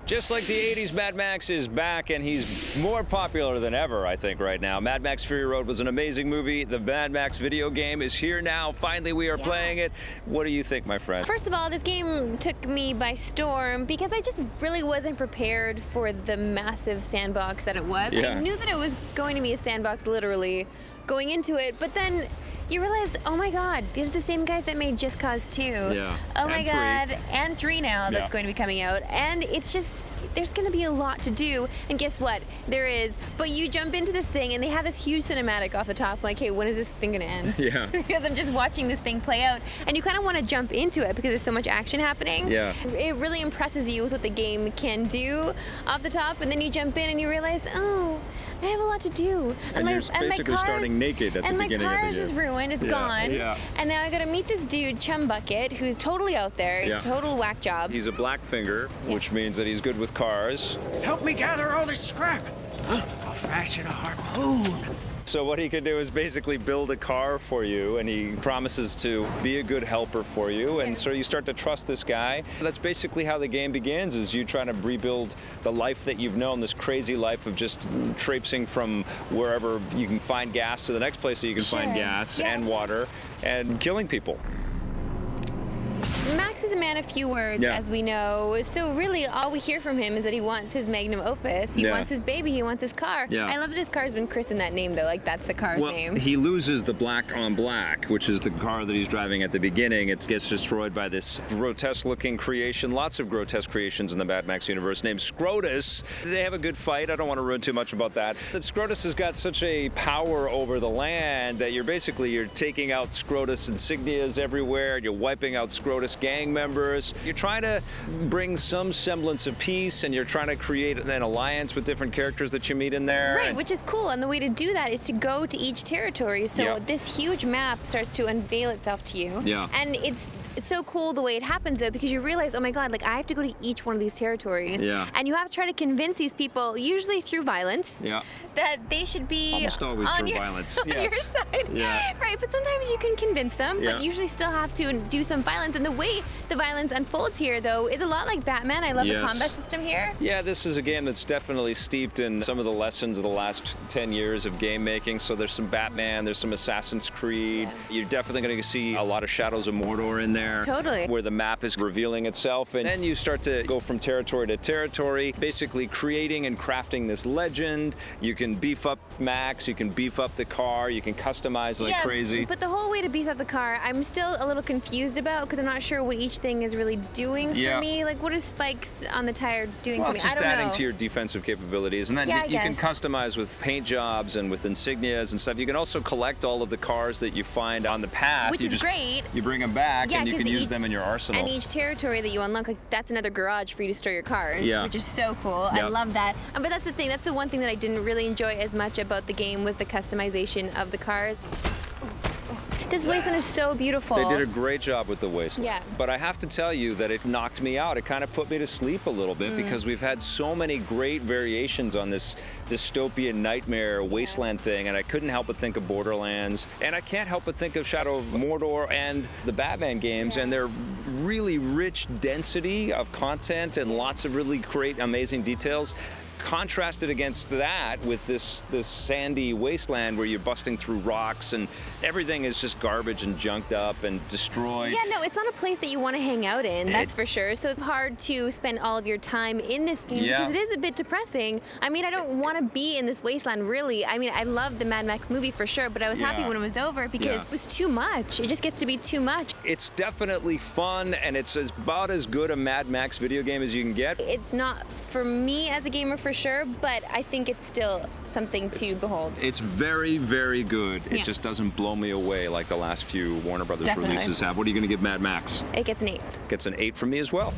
Just like the 80s, Mad Max is back, and he's more popular than ever, I think, right now. Mad Max Fury Road was an amazing movie. The Mad Max video game is here now. Finally, we are playing it. What do you think, my friend? First of all, this game took me by storm because I just really wasn't prepared for the massive sandbox that it was. Yeah. I knew that it was going to be a sandbox, literally, going into it, but then you realize, oh my God, these are the same guys that made Just Cause 2. Yeah. Oh my And 3. God, and 3 now that's going to be coming out. And it's just, there's gonna be a lot to do. And guess what? There is. But you jump into this thing and they have this huge cinematic off the top, like, hey, when is this thing gonna end? Yeah. Because I'm just watching this thing play out. And you kind of want to jump into it because there's so much action happening. Yeah. It really impresses you with what the game can do off the top. And then you jump in and you realize, oh, I have a lot to do. And you're basically starting naked at the beginning of the game. And my car is just ruined, it's gone. Yeah. And now I gotta meet this dude, Chum Bucket, who's totally out there. He's a total whack job. He's a black finger, which means that he's good with cars. Help me gather all this scrap. I'll fashion a harpoon. So what he can do is basically build a car for you, and he promises to be a good helper for you, and so you start to trust this guy. That's basically how the game begins, is you trying to rebuild the life that you've known, this crazy life of just traipsing from wherever you can find gas to the next place that you can find gas and water, and killing people. Max is a man of few words, as we know. So really, all we hear from him is that he wants his magnum opus. He wants his baby. He wants his car. I love that his car's been christened that name, though. Like, that's the car's name. He loses the black on black, which is the car that he's driving at the beginning. It gets destroyed by this grotesque-looking creation. Lots of grotesque creations in the Mad Max universe named Scrotus. They have a good fight. I don't want to ruin too much about that. But Scrotus has got such a power over the land that you're taking out Scrotus insignias everywhere. You're wiping out Scrotus gang members. You're trying to bring some semblance of peace, and you're trying to create an alliance with different characters that you meet in there. Right, which is cool. And the way to do that is to go to each territory. So this huge map starts to unveil itself to you. And it's so cool the way it happens, though, because you realize, oh my God, like, I have to go to each one of these territories. And you have to try to convince these people, usually through violence, that they should be almost always through violence. on your side. Right, but sometimes you can convince them, but you usually still have to do some violence. And the way the violence unfolds here, though, is a lot like Batman. I love the combat system here. Yeah, this is a game that's definitely steeped in some of the lessons of the last 10 years of game making. So there's some Batman, there's some Assassin's Creed. You're definitely going to see a lot of Shadows of Mordor in there. Totally. Where the map is revealing itself, and then you start to go from territory to territory, basically creating and crafting this legend. You can beef up Max, you can beef up the car, you can customize like crazy. But the whole way to beef up the car, I'm still a little confused about, because I'm not sure what each thing is really doing for me. Like, what are spikes on the tire doing for me? It's just adding to your defensive capabilities, and then you can customize with paint jobs and with insignias and stuff. You can also collect all of the cars that you find on the path. Which is great. You bring them back, and you can use them in your arsenal. And each territory that you unlock, like, that's another garage for you to store your cars, which is so cool. I love that. But that's the thing. That's the one thing that I didn't really enjoy as much about the game, was the customization of the cars. This wasteland is so beautiful. They did a great job with the wasteland. But I have to tell you that it knocked me out. It kind of put me to sleep a little bit because we've had so many great variations on this dystopian nightmare wasteland thing, and I couldn't help but think of Borderlands, and I can't help but think of Shadow of Mordor and the Batman games, and their really rich density of content and lots of really great, amazing details. Contrasted against that with this sandy wasteland where you're busting through rocks and everything is just garbage and junked up and destroyed. Yeah, no, it's not a place that you want to hang out in, that's for sure. So it's hard to spend all of your time in this game because it is a bit depressing. I mean, I don't want to be in this wasteland, really. I mean, I love the Mad Max movie for sure, but I was happy when it was over because it was too much. It just gets to be too much. It's definitely fun, and it's about as good a Mad Max video game as you can get. It's not for me as a gamer for sure, but I think it's still something to behold. It's very, very good. It just doesn't blow me away like the last few Warner Brothers releases have. What are you going to give Mad Max? It gets an 8. Gets an 8 from me as well.